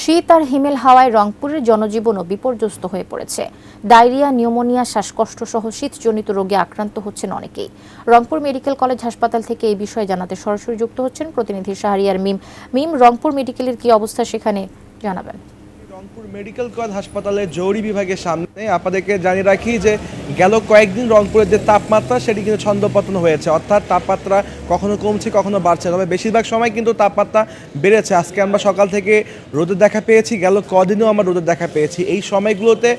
শীত আর হিমেল হাওয়ায় রংপুরের জনজীবনও বিপর্যস্ত হয়ে পড়েছে। ডায়রিয়া, নিউমোনিয়া, শ্বাসকষ্ট সহ শীতজনিত রোগে আক্রান্ত হচ্ছেন অনেকেই। রংপুর মেডিকেল কলেজ হাসপাতাল থেকে এই বিষয়ে জানাতে সরাসরি যুক্ত হচ্ছেন প্রতিনিধি শাহরিয়ার মিম। রংপুর মেডিকেলের কি অবস্থা সেখানে জানাবেন। রংপুর মেডিকেল কলেজ হাসপাতালের জরুরি বিভাগের সামনে আপনাদেরকে জানিয়ে রাখি যে গেল কয়েকদিন রংপুরের যে তাপমাত্রা সেটি কিন্তু ছন্দপতন হয়েছে, অর্থাৎ তাপমাত্রা কখনো কমছে কখনো বাড়ছে, তবে বেশিরভাগ সময় কিন্তু তাপমাত্রা বেড়েছে। আজকে আমরা সকাল থেকে রোদের দেখা পেয়েছি, গেল কদিনেও আমরা রোদের দেখা পেয়েছি। এই সময়গুলোতে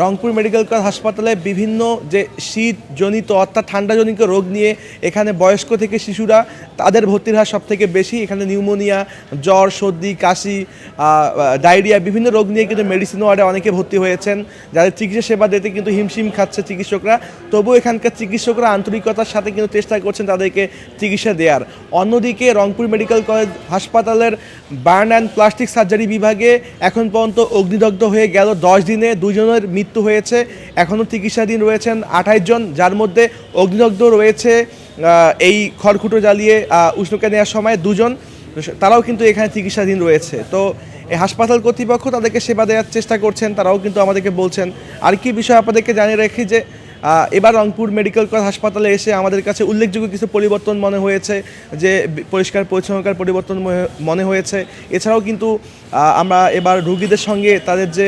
রংপুর মেডিকেল কলেজ হাসপাতালে বিভিন্ন যে শীতজনিত অর্থাৎ ঠান্ডাজনিত রোগ নিয়ে এখানে বয়স্ক থেকে শিশুরা তাদের ভর্তির হার সব থেকে বেশি। এখানে নিউমোনিয়া, জ্বর, সর্দি, কাশি, ডায়রিয়া বিভিন্ন রোগ নিয়ে কিন্তু মেডিসিন ওয়ার্ডে অনেকে ভর্তি হয়েছেন, যাদের চিকিৎসা সেবা দিতে কিন্তু হিমশিম খাচ্ছে চিকিৎসকরা। তবুও এখানকার চিকিৎসকরা আন্তরিকতার সাথে কিন্তু চেষ্টা করছেন তাদেরকে চিকিৎসা দেওয়ার। অন্যদিকে রংপুর মেডিকেল কলেজ হাসপাতালের বার্ন অ্যান্ড প্লাস্টিক সার্জারি বিভাগে এখন পর্যন্ত অগ্নিদগ্ধ হয়ে গেল 10 দিনে 2 জনের মৃত্যু হয়েছে। এখনও চিকিৎসাধীন রয়েছেন 28 জন, যার মধ্যে অগ্নিদগ্ধ রয়েছে এই খড়কুটো জ্বালিয়ে উষ্ণকে নেওয়ার সময় 2 জন, তারাও কিন্তু এখানে চিকিৎসাধীন রয়েছে। তো এই হাসপাতাল কর্তৃপক্ষ তাদেরকে সেবা দেওয়ার চেষ্টা করছেন, তারাও কিন্তু আমাদেরকে বলছেন। আর কি বিষয় আপনাদেরকে জানিয়ে রাখি যে এবার রংপুর মেডিকেল কলেজ হাসপাতালে এসে আমাদের কাছে উল্লেখযোগ্য কিছু পরিবর্তন মনে হয়েছে, যে পরিষ্কার পরিচ্ছন্নতার পরিবর্তন মনে হয়েছে। এছাড়াও কিন্তু আমরা এবার রুগীদের সঙ্গে তাদের যে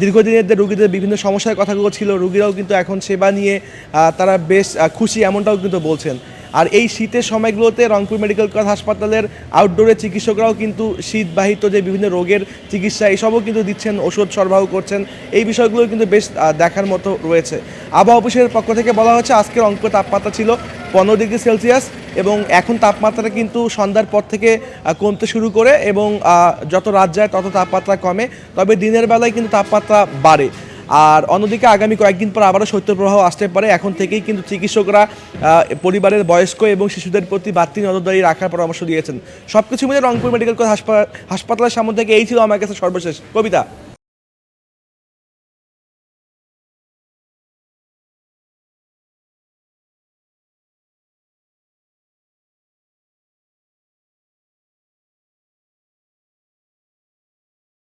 দীর্ঘদিনের যে রুগীদের বিভিন্ন সমস্যার কথাগুলো ছিল, রুগীরাও কিন্তু এখন সেবা নিয়ে তারা বেশ খুশি, এমনটাও কিন্তু বলছেন। আর এই শীতের সময়গুলোতে রংপুর মেডিকেল কলেজ হাসপাতালের আউটডোরের চিকিৎসকরাও কিন্তু শীতবাহিত যে বিভিন্ন রোগের চিকিৎসা এসবও কিন্তু দিচ্ছেন, ওষুধ সরবরাহ করছেন। এই বিষয়গুলো কিন্তু বেশ দেখার মতো রয়েছে। আবহাওয়া অফিসের পক্ষ থেকে বলা হচ্ছে আজকে রংপুর তাপমাত্রা ছিল 15 ডিগ্রি সেলসিয়াস এবং এখন তাপমাত্রাটা কিন্তু সন্ধ্যার পর থেকে কমতে শুরু করে এবং যত রাত যায় তত তাপমাত্রা কমে, তবে দিনের বেলায় কিন্তু তাপমাত্রা বাড়ে। আর অন্যদিকে আগামী কয়েকদিন পর আবারও শৈত্যপ্রবাহ আসতে পারে। এখন থেকেই কিন্তু চিকিৎসকরা পরিবারের বয়স্ক এবং শিশুদের প্রতি বাড়তি নজরদারি রাখার পরামর্শ দিয়েছেন। সবকিছু মিলে রংপুর মেডিকেল কলেজ হাসপাতালের সামনে থেকে এই ছিল আমার কাছে সর্বশেষ। কবিতা।